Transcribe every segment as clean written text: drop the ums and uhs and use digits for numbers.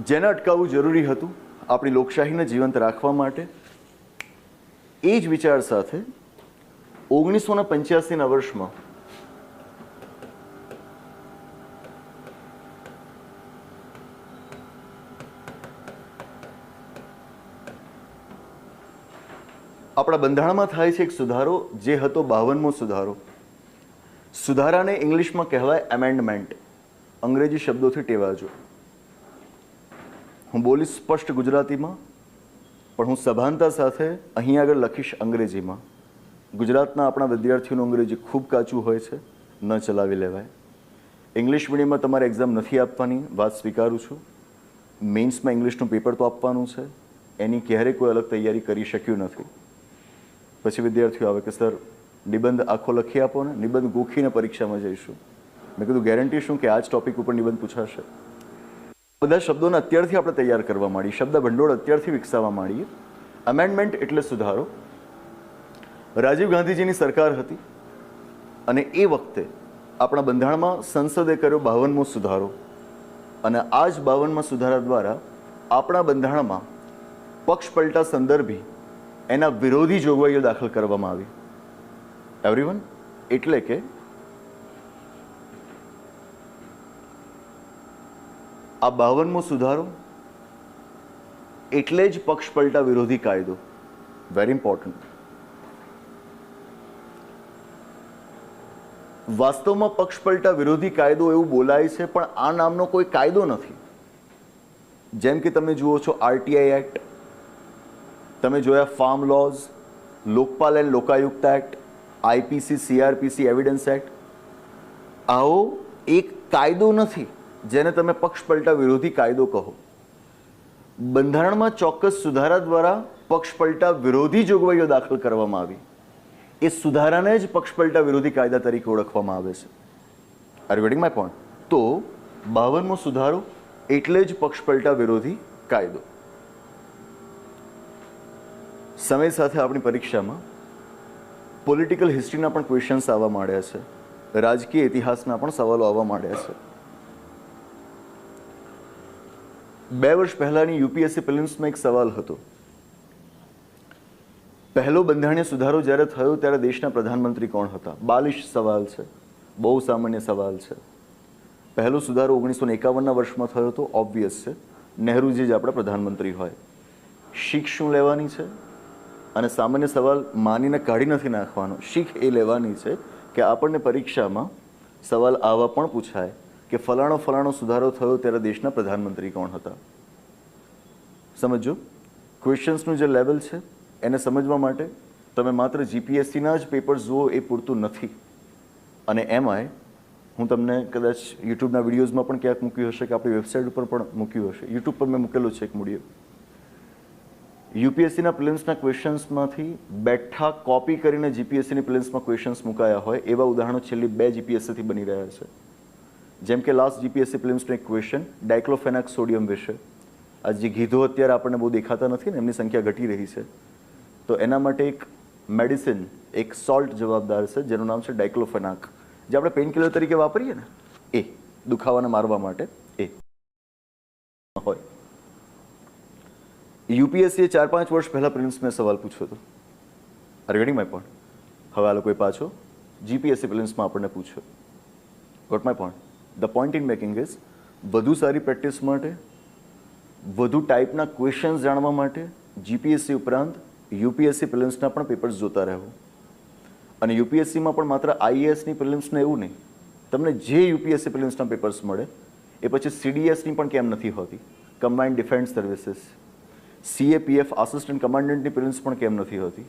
જેને અટકાવવું જરૂરી હતું આપણી લોકશાહીને જીવંત રાખવા માટે, એ જ વિચાર સાથે 1985ના વર્ષમાં આપણા બંધારણમાં થાય છે એક સુધારો, જે હતો 52મો સુધારો. સુધારાને ઇંગ્લિશમાં કહેવાય એમેન્ડમેન્ટ. અંગ્રેજી શબ્દોથી ટેવાજો. હું બોલીશ સ્પષ્ટ ગુજરાતીમાં, પણ હું સભાનતા સાથે અહીં આગળ લખીશ અંગ્રેજીમાં. ગુજરાતના આપણા વિદ્યાર્થીઓનું અંગ્રેજી ખૂબ કાચું હોય છે, ન ચલાવી લેવાય. ઇંગ્લિશ મીડિયમમાં તમારે એક્ઝામ નથી આપવાની, વાત સ્વીકારું છું. મેઇન્સમાં ઇંગ્લિશનું પેપર તો આપવાનું છે, એની ક્યારેય કોઈ અલગ તૈયારી કરી શક્યું નથી. પછી વિદ્યાર્થીઓ આવે કે સર નિબંધ આખો લખી આપો ને, નિબંધ ગોખીને પરીક્ષામાં જઈશું. મેં કીધું ગેરંટી શું કે આ જ ટોપિક ઉપર નિબંધ પૂછાશે? બધા શબ્દોને અત્યારથી આપણે તૈયાર કરવા માંડીએ, શબ્દ ભંડોળ અત્યારથી વિકસાવવા માંડીએ. અમેન્ડમેન્ટ એટલે સુધારો. રાજીવ ગાંધીજીની સરકાર હતી અને એ વખતે આપણા બંધારણમાં સંસદે કર્યો 52મો સુધારો, અને આ જ 52મા સુધારા દ્વારા આપણા બંધારણમાં પક્ષ પલટા સંદર્ભી એના વિરોધી જોગવાઈઓ દાખલ કરવામાં આવી. એવરીવન, એટલે કે આ 52મો સુધારો એટલે જ પક્ષ પલટા વિરોધી કાયદો. Very important. વાસ્તવમાં પક્ષ પલટા વિરોધી કાયદો એવું બોલાય છે, પણ આ નામનો કોઈ કાયદો નથી. જેમ કે તમે જુઓ છો આરટીઆઈ એક્ટ, તમે જોયા farm lose, Lokpal and Lokayukta act, IPC, CrPC, evidence act. આવો એક કાયદો નથી જેને તમે પક્ષ પલટા વિરોધી કાયદો કહો. બંધારણમાં ચોક્કસ સુધારા દ્વારા પક્ષ પલટા વિરોધી જોગવાઈઓ દાખલ કરવામાં આવી. એ સુધારાને જ પક્ષ પલટા વિરોધી કાયદા તરીકે ઓળખવામાં આવે છે. Are you getting my point? તો 52મો સુધારો એટલે જ પક્ષ પલટા વિરોધી કાયદો. સમય સાથે આપણી પરીક્ષામાં પોલિટિકલ હિસ્ટ્રીના પણ ક્વેશ્ચન્સ આવવા માંડ્યા છે, રાજકીય ઇતિહાસના પણ સવાલો આવવા માંડ્યા છે. 2 વર્ષ પહેલાની યુપીએસસી પ્રિલિમ્સમાં એક સવાલ હતો. પહેલો બંધારણીય સુધારો જ્યારે થયો ત્યારે દેશના પ્રધાનમંત્રી કોણ હતા? બાલિશ સવાલ છે, બહુ સામાન્ય સવાલ છે. પહેલો સુધારો 1951ના વર્ષમાં થયો હતો. ઓબ્વિયસ છે, નહેરુજી જ આપણા પ્રધાનમંત્રી હોય. શીખ શું લેવાની છે? અને સામાન્ય સવાલ માનીને કાઢી નથી નાખવાનો. શીખ એ લેવાની છે કે આપણને પરીક્ષામાં સવાલ આવા પણ પૂછાય કે ફલાણો ફલાણો સુધારો થયો ત્યારે દેશના પ્રધાનમંત્રી કોણ હતા. સમજો, ક્વેશ્ચન્સનું જે લેવલ છે એને સમજવા માટે તમે માત્ર જીપીએસસીના જ પેપર્સ જુઓ એ પૂરતું નથી. અને એમાંય હું તમને કદાચ યુટ્યુબના વિડીયોઝમાં પણ ક્યાંક મૂક્યું હશે કે આપણી વેબસાઇટ ઉપર પણ મૂક્યું હશે. યુટ્યુબ પર મેં મૂકેલું છે એક વિડીયો. યુપીએસસીના પ્રિલિમ્સના ક્વેશ્ચન્સમાંથી બેઠા કોપી કરીને જીપીએસસીની પ્રિલિમ્સમાં ક્વેશ્ચન્સ મુકાયા હોય એવા ઉદાહરણો છેલ્લી 2 જીપીએસસીથી બની રહ્યા છે. જેમ કે લાસ્ટ જીપીએસસી પ્રિલિમ્સનો એક ક્વેશ્ચન ડાયક્લોફેનાક સોડિયમ વિશે. આ જે ગીધો અત્યારે આપણને બહુ દેખાતા નથી ને, એમની સંખ્યા ઘટી રહી છે, તો એના માટે એક મેડિસિન, એક સોલ્ટ જવાબદાર છે જેનું નામ છે ડાયક્લોફેનાક, જે આપણે પેઇનકિલર તરીકે વાપરીએ ને, એ દુખાવાને મારવા માટે એ હોય. યુપીએસસીએ 4-5 વર્ષ પહેલા પ્રિલિમ્સમાં સવાલ પૂછ્યો હતો. Are getting my point? હવે આ લોકોએ પાછો જીપીએસસી પ્રિલિમ્સમાં આપણને પૂછ્યો. Got my point? The point in making is, વધુ સારી પ્રેક્ટિસ માટે, વધુ ટાઈપના ક્વેશ્ચન્સ જાણવા માટે જીપીએસસી ઉપરાંત યુપીએસસી પ્રિલિમ્સના પણ પેપર્સ જોતા રહેવું. અને યુપીએસસીમાં પણ માત્ર આઈએએસની પ્રિલિમ્સને એવું નહીં, તમને જે યુપીએસસી પ્રિલિમ્સના પેપર્સ મળે એ પછી સીડીએસની પણ કેમ નથી હોતી, combined defence services, CAPF assistant કમાન્ડન્ટની પ્રિલિમ્સ પણ કેમ નથી હોતી,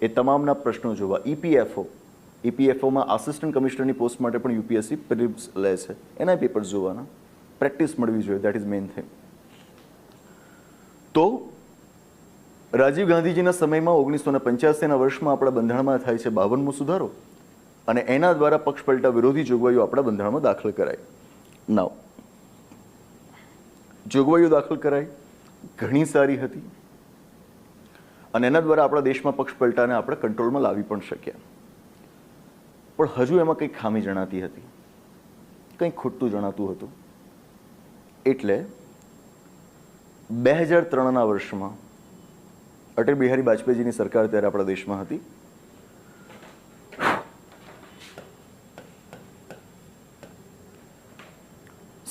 એ તમામના પ્રશ્નો જોવા. ઈપીએફઓમાં આસિસ્ટન્ટ કમિશનરની પોસ્ટ માટે પણ યુપીએસસી પ્રિલિમ્સ લે છે, એના પેપર્સ જોવાના. પ્રેક્ટિસ મળવી જોઈએ, દેટ ઇઝ મેઇન થિંગ. તો રાજીવ ગાંધીજીના સમયમાં 1985ના વર્ષમાં આપણા બંધારણમાં થાય છે 52મો સુધારો, અને એના દ્વારા પક્ષ પલટા વિરોધી જોગવાઈઓ આપણા બંધારણમાં દાખલ કરાય. નાવ જોગવાઈઓ દાખલ કરાઈ, ઘણી સારી હતી, અને એના દ્વારા આપણા દેશમાં પક્ષ પલટાને આપણે કંટ્રોલમાં લાવી પણ શક્યા. પણ હજુ એમાં કંઈક ખામી જણાતી હતી, કંઈક ખોટું જણાતું હતું. એટલે 2003ના વર્ષમાં અટલ બિહારી વાજપેયીજીની સરકાર ત્યારે આપણા દેશમાં હતી.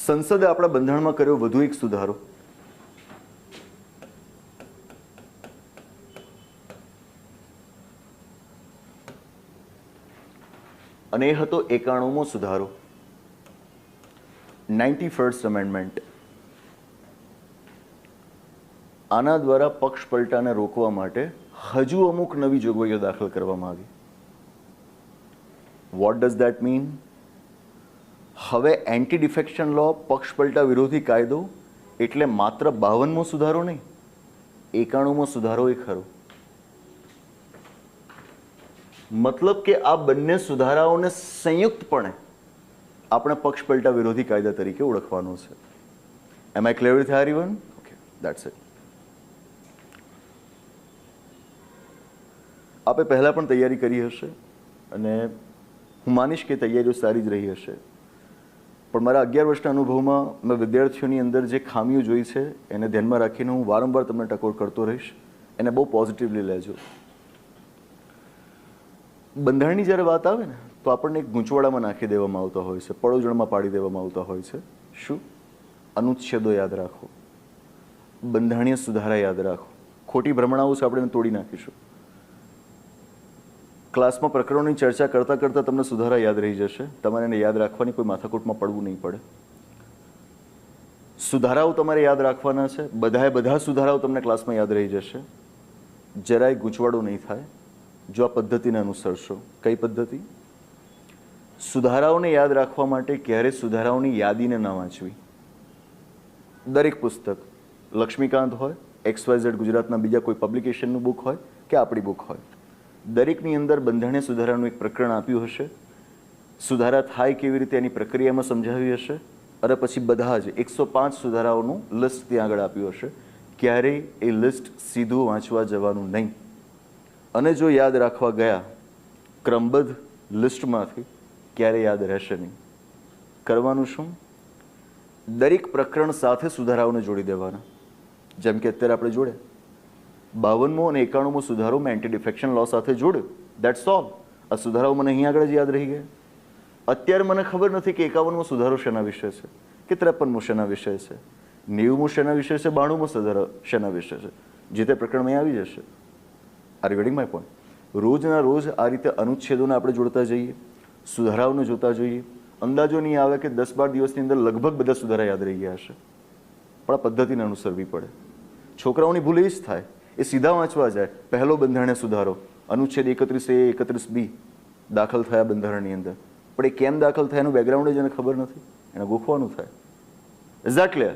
સંસદે આપણા બંધારણમાં કર્યો વધુ એક સુધારો, અને એ હતો 91મો સુધારો, 91st અમેન્ડમેન્ટ. આના દ્વારા પક્ષ પલટાને રોકવા માટે હજુ અમુક નવી જોગવાઈઓ દાખલ કરવામાં આવી. What does that mean? હવે એન્ટી ડિફેક્શન લો, પક્ષ પલટા વિરોધી કાયદો એટલે માત્ર 52મો સુધારો નહીં, 91મો સુધારો એ ખરો. મતલબ કે આ બંને સુધારાઓને સંયુક્તપણે આપણે પક્ષ પલટા વિરોધી કાયદા તરીકે ઓળખવાનો છે. Am I clear with everyone? Okay, that's it. આપે પહેલાં પણ તૈયારી કરી હશે અને હું માનીશ કે તૈયારીઓ સારી જ રહી હશે, પણ મારા 11 વર્ષના અનુભવમાં મેં વિદ્યાર્થીઓની અંદર જે ખામીઓ જોઈ છે એને ધ્યાનમાં રાખીને હું વારંવાર તમને ટકોર કરતો રહીશ. એને બહુ પોઝિટિવલી લેજો. બંધારણની જ્યારે વાત આવે ને તો આપણને એક ગૂંચવાડામાં નાખી દેવામાં આવતા હોય છે, પડોજણમાં પાડી દેવામાં આવતા હોય છે. શું? અનુચ્છેદો યાદ રાખો, બંધારણીય સુધારા યાદ રાખો. ખોટી ભ્રમણાઓ છે, આપણે એને તોડી નાખીશું. ક્લાસમાં પ્રકરણોની ચર્ચા કરતાં કરતાં તમને સુધારા યાદ રહી જશે. તમારે એને યાદ રાખવાની કોઈ માથાકૂટમાં પડવું નહીં પડે. સુધારાઓ તમારે યાદ રાખવાના છે. બધા સુધારાઓ તમને ક્લાસમાં યાદ રહી જશે. જરાય ગૂંચવાડો નહીં થાય જો આ પદ્ધતિને અનુસરશો. કઈ પદ્ધતિ? સુધારાઓને યાદ રાખવા માટે ક્યારે સુધારાઓની યાદીને ન વાંચવી. દરેક પુસ્તક, લક્ષ્મીકાંત હોય, XYZ ગુજરાતના બીજા કોઈ પબ્લિકેશનનું બુક હોય કે આપણી બુક હોય, દરેકની અંદર બંધારણીય સુધારાનું એક પ્રકરણ આપ્યું હશે. સુધારા થાય કેવી રીતે એની પ્રક્રિયામાં સમજાવી હશે, અને પછી બધા જ 105 સુધારાઓનું લિસ્ટ ત્યાં આગળ આપ્યું હશે. ક્યારેય એ લિસ્ટ સીધું વાંચવા જવાનું નહીં. અને જો યાદ રાખવા ગયા ક્રમબદ્ધ લિસ્ટમાંથી, ક્યારે યાદ રહેશે નહીં. કરવાનું શું? દરેક પ્રકરણ સાથે સુધારાઓને જોડી દેવાના. જેમ કે અત્યારે આપણે જોડે 52મો અને 91મો સુધારો મેં એન્ટી ડિફેક્શન લો સાથે જોડ્યો. That's all. આ સુધારાઓ મને અહીં આગળ જ યાદ રહી ગયા. અત્યારે મને ખબર નથી કે 51મો સુધારો શેના વિશે છે, કે 53મો શેના વિશે છે, 90મો શેના વિશે છે, 92મો સુધારો શેના વિશે છે. જે તે પ્રકરણમાં આવી જશે. Are you getting my point? રોજના રોજ આ રીતે અનુચ્છેદોને આપણે જોડતા જઈએ, સુધારાઓને જોતા જોઈએ. અંદાજો નહીં આવે કે 10-12 દિવસની અંદર લગભગ બધા સુધારા યાદ રહી ગયા હશે. પણ આ પદ્ધતિને અનુસરવી પડે. છોકરાઓની ભૂલ એ જ થાય, એ સીધા વાંચવા જાય. પહેલો બંધારણીય સુધારો અનુચ્છેદ 31A 31B દાખલ થયા બંધારણની અંદર, પણ એ કેમ દાખલ થયા એનું બેકગ્રાઉન્ડ જ એને ખબર નથી. એને ગોખવાનું થાય. Is that clear?